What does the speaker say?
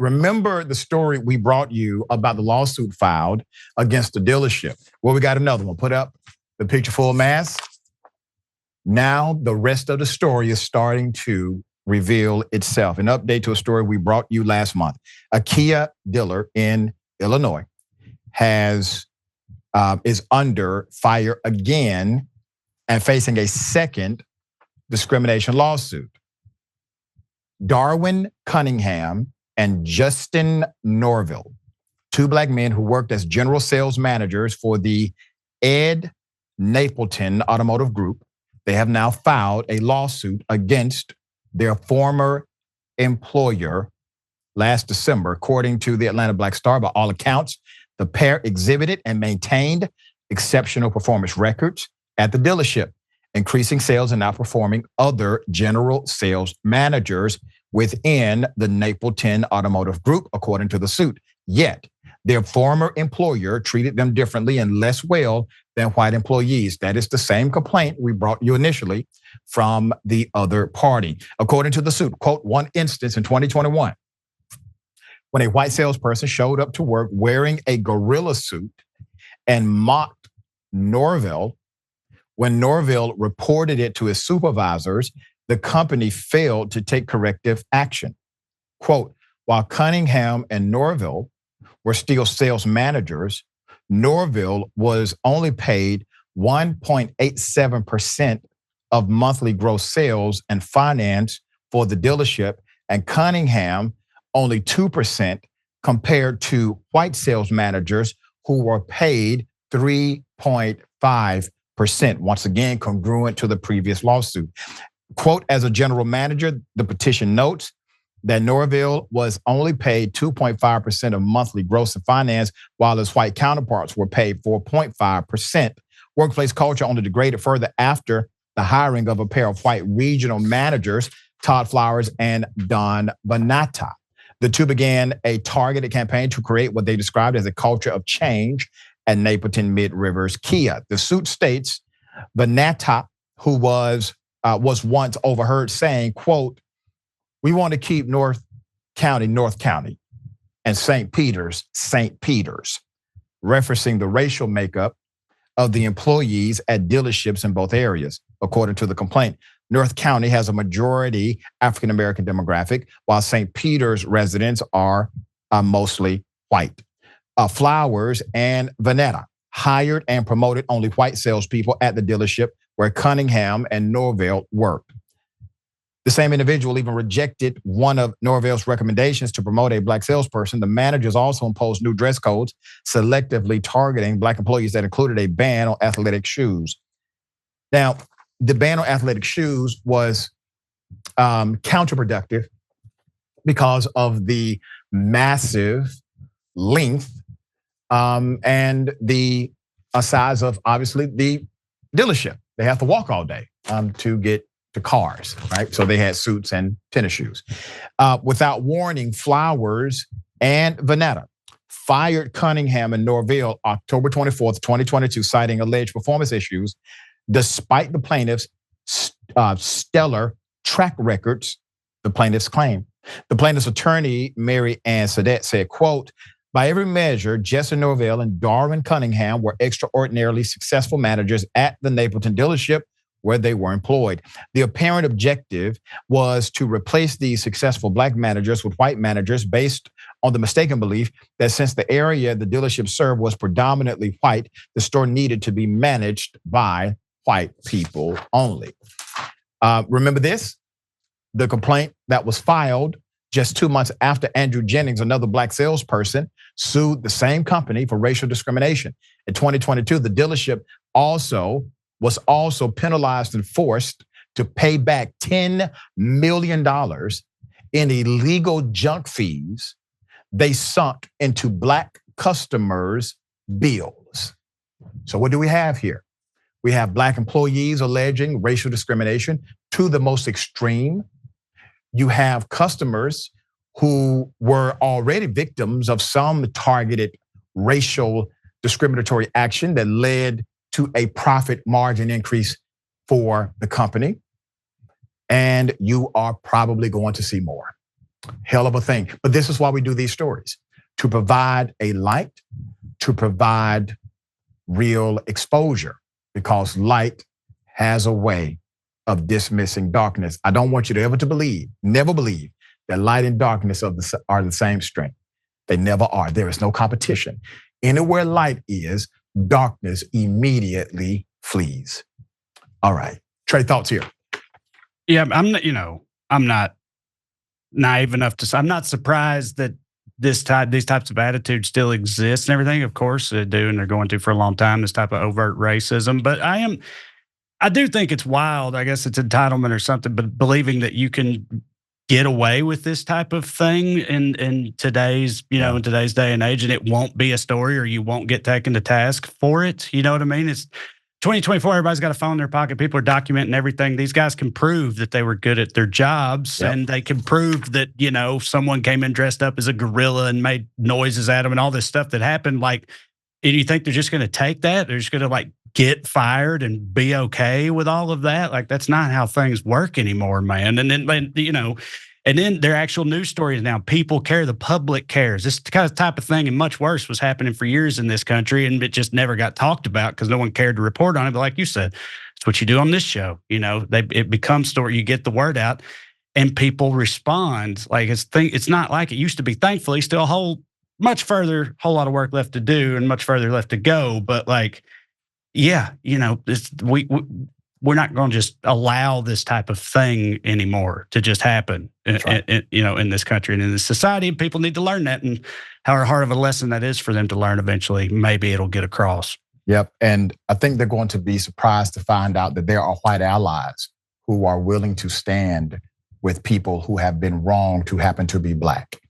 Remember the story we brought you about the lawsuit filed against the dealership? Well, we got another one. Put up the picture full mass. Now the rest of the story is starting to reveal itself. An update to a story we brought you last month. A Kia dealer in Illinois is under fire again and facing a second discrimination lawsuit. Darwin Cunningham and Justin Norvell, two black men who worked as general sales managers for the Ed Napleton Automotive Group, they have now filed a lawsuit against their former employer last December. According to the Atlanta Black Star, by all accounts, the pair exhibited and maintained exceptional performance records at the dealership, increasing sales and outperforming other general sales managers within the Napleton Automotive Group, according to the suit. Yet, their former employer treated them differently and less well than white employees. That is the same complaint we brought you initially from the other party. According to the suit, quote, one instance in 2021, when a white salesperson showed up to work wearing a gorilla suit and mocked Norvell. When Norvell reported it to his supervisors, the company failed to take corrective action. Quote, while Cunningham and Norvell were still sales managers, Norvell was only paid 1.87% of monthly gross sales and finance for the dealership, and Cunningham only 2% compared to white sales managers who were paid 3.5%. Once again, congruent to the previous lawsuit. Quote, as a general manager, the petition notes that Norvell was only paid 2.5% of monthly gross and finance, while his white counterparts were paid 4.5%. Workplace culture only degraded further after the hiring of a pair of white regional managers, Todd Flowers and Don Bonata. The two began a targeted campaign to create what they described as a culture of change at Napleton Mid-Rivers Kia. The suit states Bonata, who was once overheard saying, quote, we want to keep North County, and St. Peter's, referencing the racial makeup of the employees at dealerships in both areas. According to the complaint, North County has a majority African-American demographic, while St. Peter's residents are mostly white. Flowers and Vanetta hired and promoted only white salespeople at the dealership where Cunningham and Norvell worked. The same individual even rejected one of Norvell's recommendations to promote a black salesperson. The managers also imposed new dress codes, selectively targeting black employees that included a ban on athletic shoes. Now, the ban on athletic shoes was counterproductive because of the massive length and the size of, obviously, the dealership. They have to walk all day to get to cars, right? So they had suits and tennis shoes. Without warning, Flowers and Vanetta fired Cunningham and Norvell October 24th, 2022, citing alleged performance issues, despite the plaintiff's stellar track records, the plaintiffs claim. The plaintiff's attorney, Mary Ann Sadet, said, quote, by every measure, Justin Norvell and Darwin Cunningham were extraordinarily successful managers at the Napleton dealership where they were employed. The apparent objective was to replace these successful black managers with white managers based on the mistaken belief that since the area the dealership served was predominantly white, the store needed to be managed by white people only. Remember this? The complaint that was filed just 2 months after Andrew Jennings, another black salesperson, sued the same company for racial discrimination. In 2022, the dealership was also penalized and forced to pay back $10 million in illegal junk fees they sunk into black customers' bills. So what do we have here? We have black employees alleging racial discrimination to the most extreme. You have customers who were already victims of some targeted racial discriminatory action that led to a profit margin increase for the company. And you are probably going to see more. Hell of a thing. But this is why we do these stories, to provide a light, to provide real exposure, because light has a way of dismissing darkness. I don't want you to ever to believe, never believe, that light and darkness are the same strength. They never are. There is no competition. Anywhere light is, darkness immediately flees. All right, Trae, thoughts here? Yeah, I'm not naive enough to say, I'm not surprised that these types of attitudes still exist and everything. Of course they do, and they're going to for a long time, this type of overt racism. But I do think it's wild. I guess it's entitlement or something, but believing that you can get away with this type of thing in today's, in today's day and age, and it won't be a story, or you won't get taken to task for it. You know what I mean? It's 2024, everybody's got a phone in their pocket. People are documenting everything. These guys can prove that they were good at their jobs, and they can prove that, someone came in dressed up as a gorilla and made noises at them and all this stuff that happened. Like, and you think they're just going to take that? They're just going to get fired and be okay with all of that? Like, that's not how things work anymore, man. And then their actual news stories now, people care, the public cares. This kind of type of thing, and much worse, was happening for years in this country, and it just never got talked about because no one cared to report on it. But like you said, it's what you do on this show. It becomes story. You get the word out, and people respond. Like, it's not like it used to be. Thankfully, still a whole lot of work left to do, and much further left to go. But we're not going to just allow this type of thing anymore to just happen, in this country and in this society. People need to learn that, and how hard of a lesson that is for them to learn eventually. Maybe it'll get across. Yep, and I think they're going to be surprised to find out that there are white allies who are willing to stand with people who have been wronged, who happen to be Black.